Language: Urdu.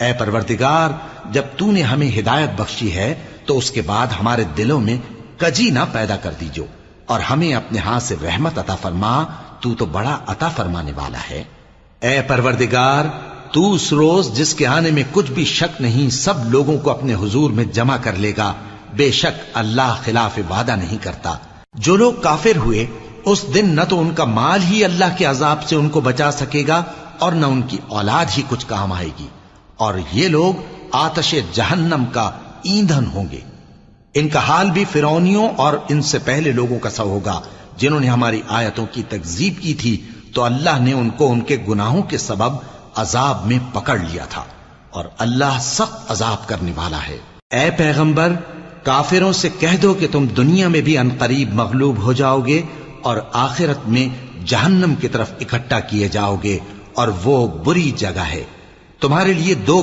اے پروردگار، جب تو نے ہمیں ہدایت بخشی ہے تو اس کے بعد ہمارے دلوں میں کجی نہ پیدا کر دیجو، اور ہمیں اپنے ہاتھ سے رحمت عطا فرما، تو بڑا عطا فرمانے والا ہے۔ اے پروردگار، تو اس روز جس کے آنے میں کچھ بھی شک نہیں سب لوگوں کو اپنے حضور میں جمع کر لے گا، بے شک اللہ خلاف وعدہ نہیں کرتا۔ جو لوگ کافر ہوئے اس دن نہ تو ان کا مال ہی اللہ کے عذاب سے ان کو بچا سکے گا اور نہ ان کی اولاد ہی کچھ کام آئے گی، اور یہ لوگ آتش جہنم کا ایندھن ہوں گے۔ ان کا حال بھی فرعونیوں اور ان سے پہلے لوگوں کا سا ہوگا جنہوں نے ہماری آیتوں کی تکذیب کی تھی، تو اللہ نے ان کو ان کے گناہوں کے سبب عذاب میں پکڑ لیا تھا، اور اللہ سخت عذاب کرنے والا ہے۔ اے پیغمبر، کافروں سے کہہ دو کہ تم دنیا میں بھی عنقریب مغلوب ہو جاؤ گے اور آخرت میں جہنم کی طرف اکٹھا کیے جاؤ گے، اور وہ بری جگہ ہے۔ تمہارے لیے دو